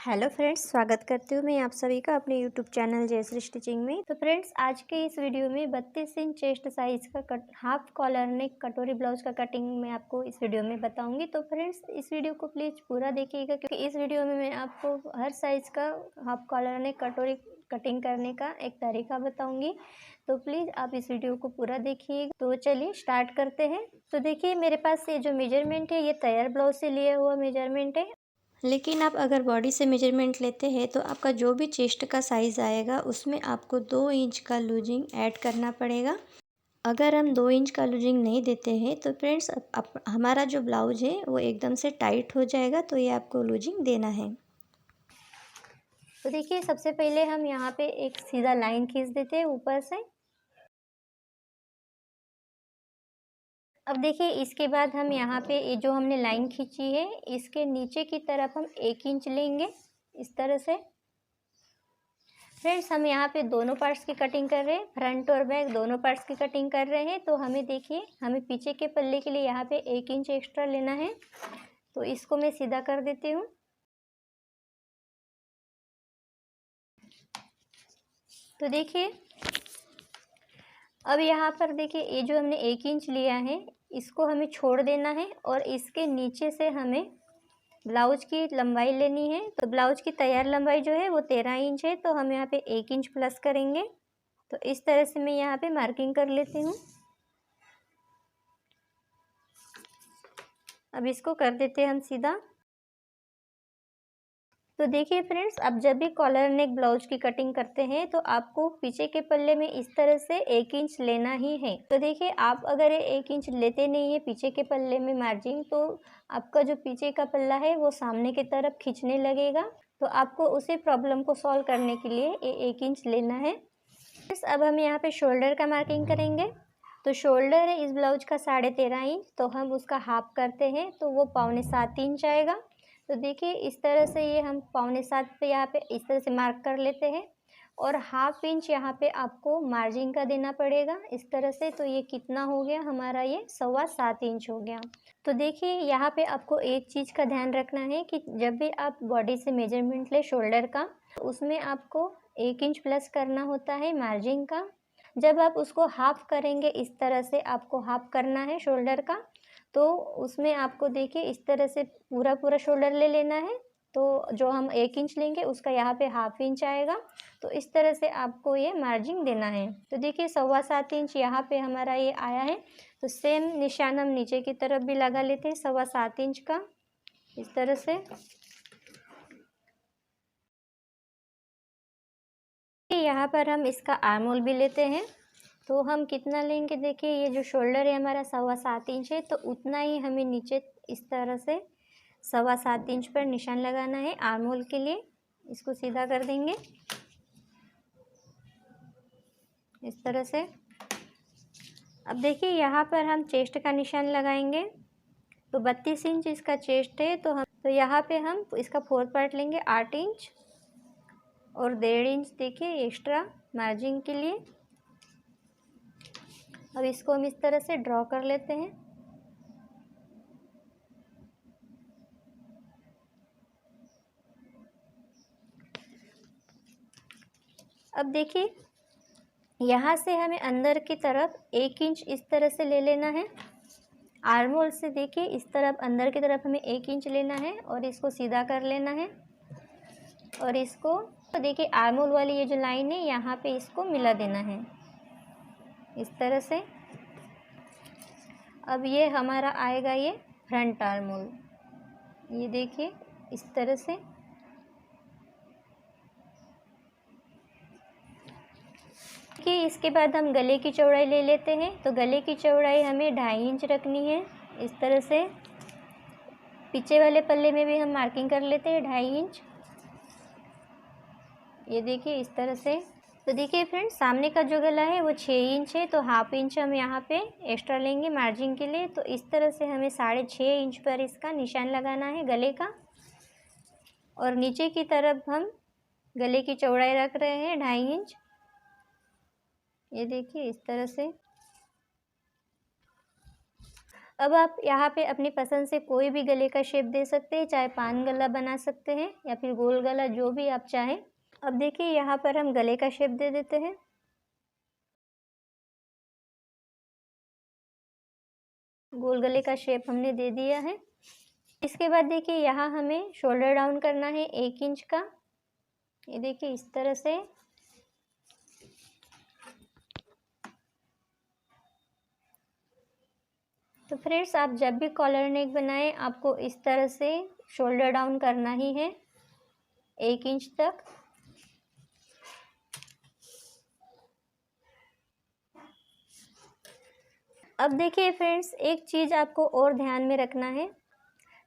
Hello friends, स्वागत करती हूँ मैं आप सभी का अपने यूट्यूब चैनल जयश्री स्टिचिंग में। तो फ्रेंड्स, आज के इस वीडियो में 32 इंच चेस्ट साइज़ का हाफ कॉलर नेक कटोरी ब्लाउज का कटिंग मैं आपको इस वीडियो में बताऊंगी। तो फ्रेंड्स, इस वीडियो को प्लीज़ पूरा देखिएगा, क्योंकि इस वीडियो में मैं आपको हर साइज़ का हाफ कॉलर नेक कटोरी कटिंग करने का एक तरीका बताऊँगी। तो प्लीज़ आप इस वीडियो को पूरा देखिएगा। तो चलिए स्टार्ट करते हैं। तो देखिए, मेरे पास ये जो मेजरमेंट है ये तैयार ब्लाउज से लिया हुआ मेजरमेंट है, लेकिन आप अगर बॉडी से मेजरमेंट लेते हैं तो आपका जो भी चेस्ट का साइज़ आएगा उसमें आपको 2 इंच का लूजिंग ऐड करना पड़ेगा। अगर हम 2 इंच का लूजिंग नहीं देते हैं तो फ्रेंड्स हमारा जो ब्लाउज है वो एकदम से टाइट हो जाएगा, तो ये आपको लूजिंग देना है। तो देखिए, सबसे पहले हम यहाँ पे एक सीधा लाइन खींच देते हैं ऊपर से। अब देखिए, इसके बाद हम यहाँ पे ये जो हमने लाइन खींची है इसके नीचे की तरफ हम 1 इंच लेंगे इस तरह से। फ्रेंड्स, हम यहाँ पे दोनों पार्ट्स की कटिंग कर रहे हैं, फ्रंट और बैक दोनों पार्ट्स की कटिंग कर रहे हैं। तो हमें देखिए, हमें पीछे के पल्ले के लिए यहाँ पे 1 इंच एक्स्ट्रा लेना है। तो इसको मैं सीधा कर देती हूँ। तो देखिए, अब यहाँ पर देखिए, ये जो हमने 1 इंच लिया है इसको हमें छोड़ देना है और इसके नीचे से हमें ब्लाउज की लंबाई लेनी है। तो ब्लाउज की तैयार लंबाई जो है वो 13 इंच है, तो हम यहाँ पे 1 इंच प्लस करेंगे। तो इस तरह से मैं यहाँ पे मार्किंग कर लेती हूँ। अब इसको कर देते हैं हम सीधा। तो देखिए फ्रेंड्स, अब जब भी कॉलर नेक ब्लाउज की कटिंग करते हैं तो आपको पीछे के पल्ले में इस तरह से 1 इंच लेना ही है। तो देखिए, आप अगर ये 1 इंच लेते नहीं है पीछे के पल्ले में मार्जिन, तो आपका जो पीछे का पल्ला है वो सामने की तरफ खींचने लगेगा। तो आपको उसी प्रॉब्लम को सॉल्व करने के लिए ये 1 इंच लेना है। अब हम यहाँ पे शोल्डर का मार्किंग करेंगे। तो शोल्डर है इस ब्लाउज का 13.5 इंच, तो हम उसका हाफ करते हैं तो वो 6.25 इंच आएगा। तो देखिए, इस तरह से ये हम 6.25 पे यहाँ पे इस तरह से मार्क कर लेते हैं और हाफ इंच यहाँ पे आपको मार्जिन का देना पड़ेगा इस तरह से। तो ये कितना हो गया हमारा, ये 7.25 इंच हो गया। तो देखिए, यहाँ पे आपको एक चीज़ का ध्यान रखना है कि जब भी आप बॉडी से मेजरमेंट ले शोल्डर का, उसमें आपको 1 इंच प्लस करना होता है मार्जिन का। जब आप उसको हाफ करेंगे, इस तरह से आपको हाफ करना है शोल्डर का, तो उसमें आपको देखिए इस तरह से पूरा शोल्डर ले लेना है। तो जो हम 1 इंच लेंगे उसका यहाँ पे हाफ इंच आएगा। तो इस तरह से आपको ये मार्जिन देना है। तो देखिए, 7.25 इंच यहाँ पे हमारा ये आया है। तो सेम निशान हम नीचे की तरफ भी लगा लेते हैं 7.25 इंच का इस तरह से। यहाँ पर हम इसका आर्म होल भी लेते हैं। तो हम कितना लेंगे, देखिए ये जो शोल्डर है हमारा 7.25 इंच है, तो उतना ही हमें नीचे इस तरह से 7.25 इंच पर निशान लगाना है आर्म होल के लिए। इसको सीधा कर देंगे इस तरह से। अब देखिए, यहाँ पर हम चेस्ट का निशान लगाएंगे। तो 32 इंच इसका चेस्ट है, तो यहाँ पे हम इसका 4 पार्ट लेंगे 8 इंच और 1.5 इंच देखिए एक्स्ट्रा मार्जिन के लिए। अब इसको हम इस तरह से ड्रॉ कर लेते हैं। अब देखिए, यहाँ से हमें अंदर की तरफ 1 इंच इस तरह से ले लेना है। आर्म होल से देखिए इस तरफ अंदर की तरफ हमें 1 इंच लेना है और इसको सीधा कर लेना है। और इसको तो देखिए, आर्म होल वाली ये जो लाइन है यहाँ पे इसको मिला देना है इस तरह से। अब ये हमारा आएगा ये फ्रंट आर्म होल, ये देखिए इस तरह से। कि इसके बाद हम गले की चौड़ाई ले लेते हैं। तो गले की चौड़ाई हमें 2.5 इंच रखनी है इस तरह से। पीछे वाले पल्ले में भी हम मार्किंग कर लेते हैं 2.5 इंच, ये देखिए इस तरह से। तो देखिए फ्रेंड्स, सामने का जो गला है वो 6 इंच है, तो हाफ इंच हम यहाँ पे एक्स्ट्रा लेंगे मार्जिन के लिए। तो इस तरह से हमें 6.5 इंच पर इसका निशान लगाना है गले का। और नीचे की तरफ हम गले की चौड़ाई रख रहे हैं 2.5 इंच, ये देखिए इस तरह से। अब आप यहाँ पे अपनी पसंद से कोई भी गले का शेप दे सकते हैं, चाहे पान गला बना सकते हैं या फिर गोल गला, जो भी आप चाहें। अब देखिए यहाँ पर हम गले का शेप दे देते हैं। गोल गले का शेप हमने दे दिया है। इसके बाद देखिए यहाँ हमें शोल्डर डाउन करना है 1 इंच का। ये देखिए इस तरह से। तो फ्रेंड्स, आप जब भी कॉलर नेक बनाएं आपको इस तरह से शोल्डर डाउन करना ही है 1 इंच तक। अब देखिए फ्रेंड्स, एक चीज़ आपको और ध्यान में रखना है,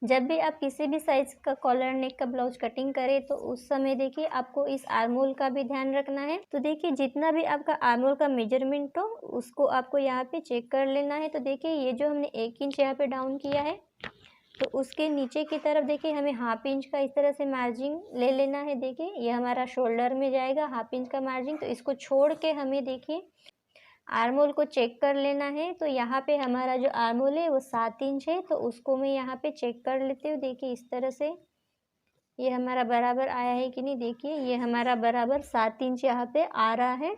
जब भी आप किसी भी साइज़ का कॉलर नेक का ब्लाउज कटिंग करें तो उस समय देखिए आपको इस आर्म होल का भी ध्यान रखना है। तो देखिए जितना भी आपका आर्म होल का मेजरमेंट हो उसको आपको यहाँ पे चेक कर लेना है। तो देखिए ये जो हमने 1 इंच यहाँ पे डाउन किया है, तो उसके नीचे की तरफ देखिए हमें ½ इंच का इस तरह से मार्जिन ले लेना है। देखिए ये हमारा शोल्डर में जाएगा ½ इंच का मार्जिन। तो इसको छोड़ के हमें देखिए आर्म होल को चेक कर लेना है। तो यहाँ पे हमारा जो आर्म होल है वो 7 इंच है, तो उसको मैं यहाँ पे चेक कर लेती हूँ। देखिए इस तरह से ये हमारा बराबर आया है कि नहीं। देखिए ये हमारा बराबर 7 इंच यहाँ पे आ रहा है।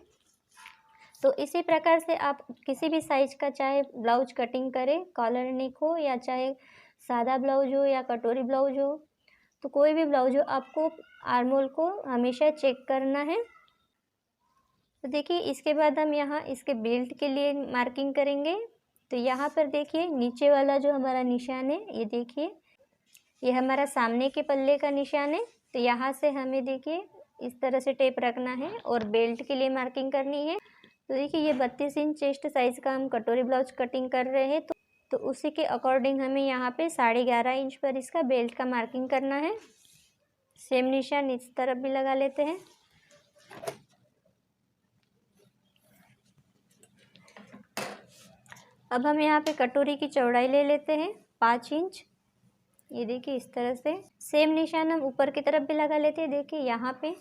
तो इसी प्रकार से आप किसी भी साइज का चाहे ब्लाउज कटिंग करें, कॉलर नेक हो या चाहे सादा ब्लाउज हो या कटोरी ब्लाउज हो, तो कोई भी ब्लाउज हो आपको आर्म होल को हमेशा चेक करना है। तो देखिए इसके बाद हम यहाँ इसके बेल्ट के लिए मार्किंग करेंगे। तो यहाँ पर देखिए नीचे वाला जो हमारा निशान है, ये देखिए ये हमारा सामने के पल्ले का निशान है। तो यहाँ से हमें देखिए इस तरह से टेप रखना है और बेल्ट के लिए मार्किंग करनी है। तो देखिए ये 32 इंच चेस्ट साइज़ का हम कटोरी ब्लाउज कटिंग कर रहे हैं, तो उसी के अकॉर्डिंग हमें यहाँ पे 11.5 इंच पर इसका बेल्ट का मार्किंग करना है। सेम निशान इस तरफ भी लगा लेते हैं। अब हम यहाँ पे कटोरी की चौड़ाई ले लेते हैं 5 इंच। ये देखिए इस तरह से सेम निशान हम ऊपर की तरफ भी लगा लेते हैं। देखिए यहाँ पे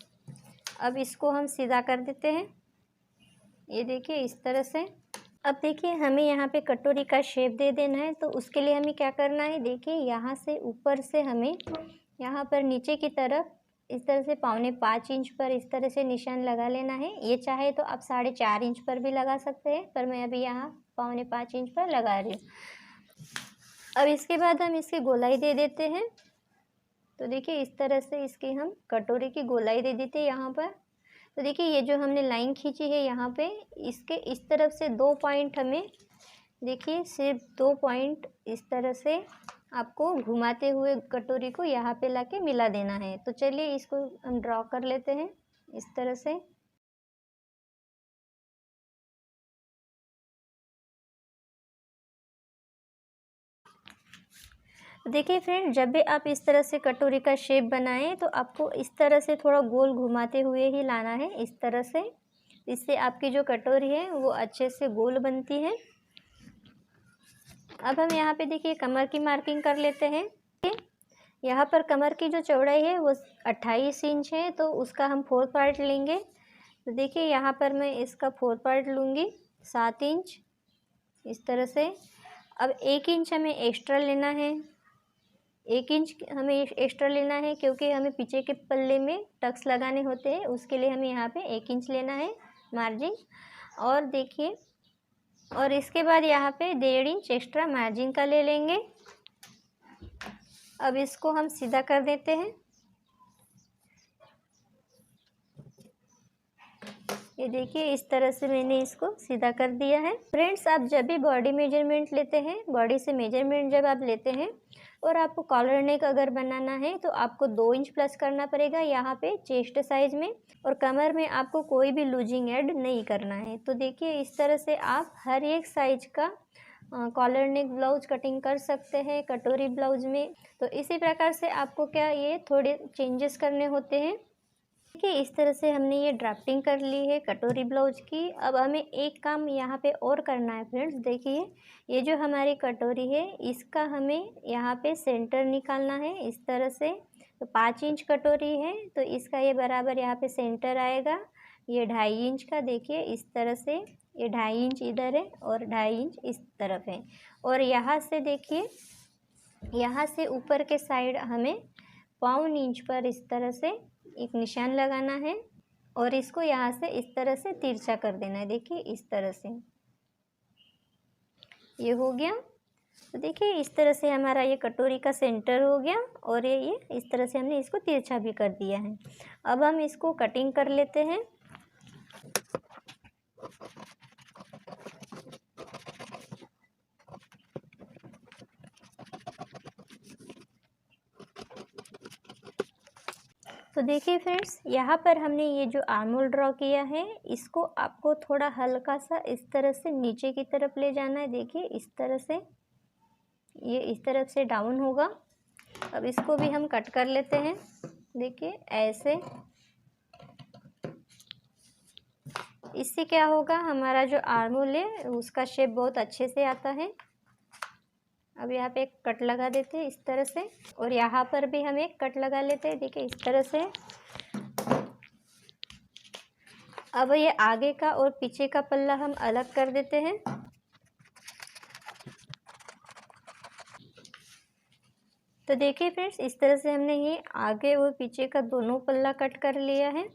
अब इसको हम सीधा कर देते हैं। ये देखिए इस तरह से। अब देखिए हमें यहाँ पे कटोरी का शेप दे देना है। तो उसके लिए हमें क्या करना है, देखिए यहाँ से ऊपर से हमें यहाँ पर नीचे की तरफ इस तरह से 4.25 इंच पर इस तरह से निशान लगा लेना है। ये चाहे तो आप 4.5 इंच पर भी लगा सकते हैं, पर मैं अभी यहाँ 4.25 इंच पर लगा रही हूँ। अब इसके बाद हम इसकी गोलाई दे देते हैं। तो देखिए इस तरह से इसकी हम कटोरी की गोलाई दे देते हैं यहाँ पर। तो देखिए ये जो हमने लाइन खींची है यहाँ पे, इसके इस तरफ से 2 पॉइंट हमें देखिए सिर्फ 2 पॉइंट इस तरह से आपको घुमाते हुए कटोरी को यहाँ पे लाके मिला देना है। तो चलिए इसको हम ड्रॉ कर लेते हैं इस तरह से। देखिए फ्रेंड, जब भी आप इस तरह से कटोरी का शेप बनाएं तो आपको इस तरह से थोड़ा गोल घुमाते हुए ही लाना है, इस तरह से। इससे आपकी जो कटोरी है वो अच्छे से गोल बनती है। अब हम यहाँ पे देखिए कमर की मार्किंग कर लेते हैं। यहाँ पर कमर की जो चौड़ाई है वो 28 इंच है, तो उसका हम 4 पार्ट लेंगे। तो देखिए यहाँ पर मैं इसका 4 पार्ट लूँगी 7 इंच इस तरह से। अब 1 इंच हमें एक्स्ट्रा लेना है। 1 इंच हमें एक्स्ट्रा लेना है क्योंकि हमें पीछे के पल्ले में टक्स लगाने होते हैं, उसके लिए हमें यहाँ पे 1 इंच लेना है मार्जिन। और देखिए, और इसके बाद यहाँ पे 1.5 इंच एक्स्ट्रा मार्जिन का ले लेंगे। अब इसको हम सीधा कर देते हैं। ये देखिए इस तरह से मैंने इसको सीधा कर दिया है। फ्रेंड्स, आप जब भी बॉडी मेजरमेंट लेते हैं, बॉडी से मेजरमेंट जब आप लेते हैं और आपको कॉलर नेक अगर बनाना है तो आपको 2 इंच प्लस करना पड़ेगा यहाँ पे चेस्ट साइज में, और कमर में आपको कोई भी लूजिंग ऐड नहीं करना है। तो देखिए इस तरह से आप हर एक साइज का कॉलर नेक ब्लाउज कटिंग कर सकते हैं कटोरी ब्लाउज में। तो इसी प्रकार से आपको क्या ये थोड़े चेंजेस करने होते हैं। देखिए इस तरह से हमने ये ड्राफ्टिंग कर ली है कटोरी ब्लाउज की। अब हमें एक काम यहाँ पे और करना है फ्रेंड्स। देखिए ये जो हमारी कटोरी है इसका हमें यहाँ पे सेंटर निकालना है इस तरह से। तो 5 इंच कटोरी है तो इसका ये बराबर यहाँ पे सेंटर आएगा। ये 2.5 इंच का देखिए इस तरह से, ये 2.5 इंच इधर है और 2.5 इंच इस तरफ है। और यहाँ से देखिए, यहाँ से ऊपर के साइड हमें 1.25 इंच पर इस तरह से एक निशान लगाना है और इसको यहाँ से इस तरह से तिरछा कर देना है। देखिए इस तरह से ये हो गया। तो देखिए इस तरह से हमारा ये कटोरी का सेंटर हो गया और ये इस तरह से हमने इसको तिरछा भी कर दिया है। अब हम इसको कटिंग कर लेते हैं। तो देखिए फ्रेंड्स, यहाँ पर हमने ये जो आर्म होल ड्रॉ किया है, इसको आपको थोड़ा हल्का सा इस तरह से नीचे की तरफ ले जाना है। देखिए इस तरह से, ये इस तरफ से डाउन होगा। अब इसको भी हम कट कर लेते हैं। देखिए ऐसे, इससे क्या होगा, हमारा जो आर्म होल है उसका शेप बहुत अच्छे से आता है। अब यहाँ पे एक कट लगा देते हैं इस तरह से और यहाँ पर भी हम एक कट लगा लेते हैं। देखिए इस तरह से। अब ये आगे का और पीछे का पल्ला हम अलग कर देते हैं। तो देखिए फ्रेंड्स, इस तरह से हमने ये आगे और पीछे का दोनों पल्ला कट कर लिया है।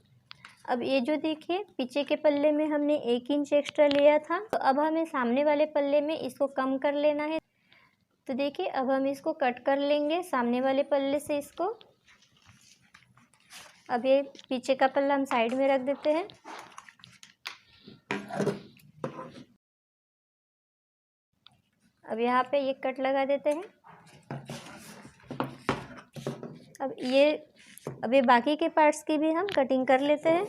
अब ये जो देखिए पीछे के पल्ले में हमने 1 इंच एक्स्ट्रा लिया था, तो अब हमें सामने वाले पल्ले में इसको कम कर लेना है। तो देखिए अब हम इसको कट कर लेंगे सामने वाले पल्ले से इसको। अब ये पीछे का पल्ला हम साइड में रख देते हैं। अब यहाँ पे ये कट लगा देते हैं। अब ये बाकी के पार्ट्स की भी हम कटिंग कर लेते हैं।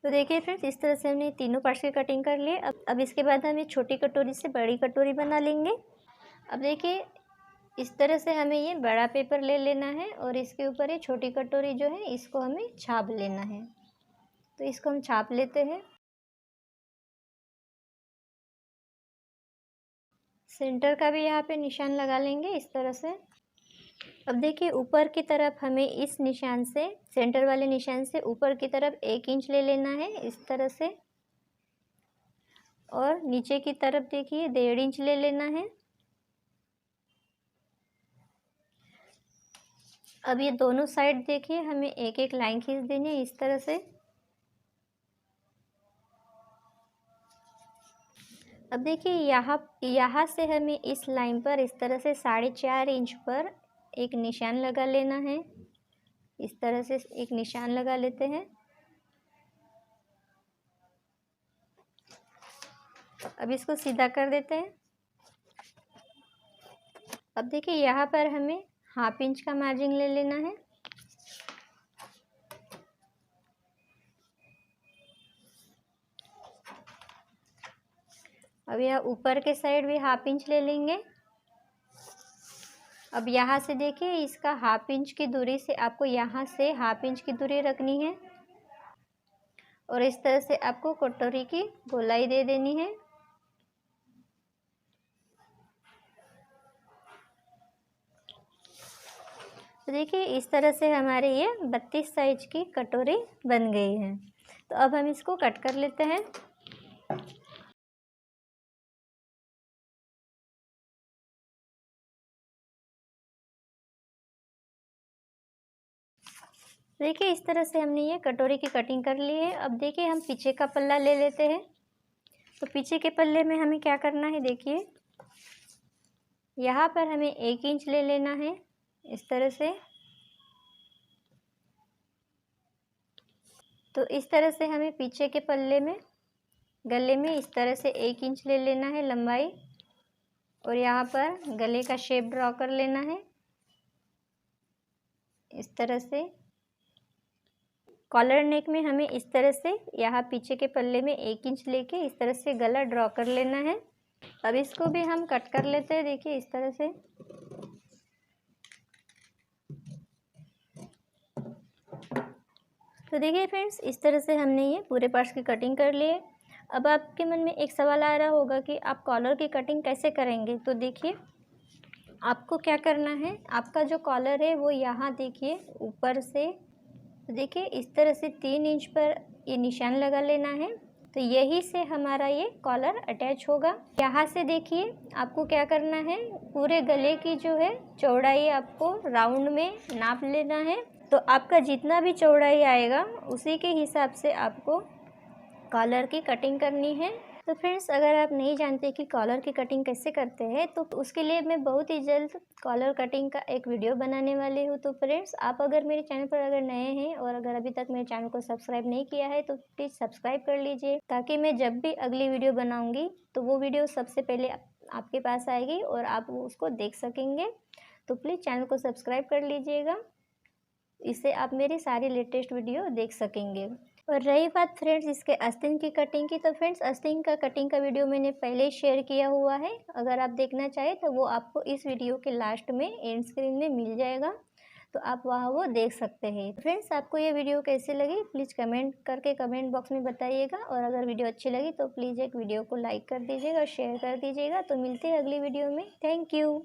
तो देखिए फ्रेंड्स, इस तरह से हमने तीनों पार्ट्स की कटिंग कर लिए। अब इसके बाद हम ये छोटी कटोरी से बड़ी कटोरी बना लेंगे। अब देखिए इस तरह से हमें ये बड़ा पेपर ले लेना है और इसके ऊपर ये छोटी कटोरी जो है इसको हमें छाप लेना है। तो इसको हम छाप लेते हैं। सेंटर का भी यहाँ पे निशान लगा लेंगे इस तरह से। अब देखिए ऊपर की तरफ हमें इस निशान से, सेंटर वाले निशान से ऊपर की तरफ 1 इंच ले लेना है इस तरह से और नीचे की तरफ देखिए 1.5 इंच ले लेना है। अब ये दोनों साइड देखिए हमें एक एक लाइन खींच देनी है इस तरह से। अब देखिए यहाँ से हमें इस लाइन पर इस तरह से 4.5 इंच पर एक निशान लगा लेना है। इस तरह से एक निशान लगा लेते हैं। अब इसको सीधा कर देते हैं। अब देखिए यहाँ पर हमें 1/2 इंच का मार्जिन ले लेना है। अब यह ऊपर के साइड भी 1/2 इंच ले लेंगे। अब यहाँ से देखिए इसका 1/2 इंच की दूरी से आपको यहाँ से 1/2 इंच की दूरी रखनी है और इस तरह से आपको कटोरी की गोलाई दे देनी है। तो देखिए इस तरह से हमारे ये 32 साइज की कटोरी बन गई है। तो अब हम इसको कट कर लेते हैं। देखिए इस तरह से हमने ये कटोरी की कटिंग कर ली है। अब देखिए हम पीछे का पल्ला ले लेते हैं। तो पीछे के पल्ले में हमें क्या करना है, देखिए यहाँ पर हमें 1 इंच ले लेना है इस तरह से। तो इस तरह से हमें पीछे के पल्ले में, गले में इस तरह से 1 इंच ले लेना है लंबाई और यहाँ पर गले का शेप ड्रॉ कर लेना है इस तरह से। कॉलर नेक में हमें इस तरह से यहाँ पीछे के पल्ले में 1 इंच लेके इस तरह से गला ड्रॉ कर लेना है। अब इसको भी हम कट कर लेते हैं। देखिए इस तरह से। तो देखिए फ्रेंड्स, इस तरह से हमने ये पूरे पार्ट्स की कटिंग कर लिए। अब आपके मन में एक सवाल आ रहा होगा कि आप कॉलर की कटिंग कैसे करेंगे। तो देखिए आपको क्या करना है, आपका जो कॉलर है वो यहाँ देखिए ऊपर से, तो देखिए इस तरह से 3 इंच पर ये निशान लगा लेना है। तो यही से हमारा ये कॉलर अटैच होगा। यहाँ से देखिए आपको क्या करना है, पूरे गले की जो है चौड़ाई आपको राउंड में नाप लेना है। तो आपका जितना भी चौड़ाई आएगा उसी के हिसाब से आपको कॉलर की कटिंग करनी है। तो फ्रेंड्स, अगर आप नहीं जानते कि कॉलर की कटिंग कैसे करते हैं तो उसके लिए मैं बहुत ही जल्द कॉलर कटिंग का एक वीडियो बनाने वाली हूँ। तो फ्रेंड्स, आप अगर मेरे चैनल पर अगर नए हैं और अगर अभी तक मेरे चैनल को सब्सक्राइब नहीं किया है तो प्लीज़ सब्सक्राइब कर लीजिए, ताकि मैं जब भी अगली वीडियो बनाऊँगी तो वो वीडियो सबसे पहले आपके पास आएगी और आप उसको देख सकेंगे। तो प्लीज़ चैनल को सब्सक्राइब कर लीजिएगा, इससे आप मेरी सारी लेटेस्ट वीडियो देख सकेंगे। और रही बात फ्रेंड्स इसके आस्तीन की कटिंग की, तो फ्रेंड्स आस्तीन का कटिंग का वीडियो मैंने पहले ही शेयर किया हुआ है। अगर आप देखना चाहें तो वो आपको इस वीडियो के लास्ट में एंड स्क्रीन में मिल जाएगा, तो आप वहाँ वो देख सकते हैं। फ्रेंड्स, आपको ये वीडियो कैसी लगी प्लीज़ कमेंट करके कमेंट बॉक्स में बताइएगा, और अगर वीडियो अच्छी लगी तो प्लीज़ एक वीडियो को लाइक कर दीजिएगा और शेयर कर दीजिएगा। तो मिलते हैं अगली वीडियो में। Thank you.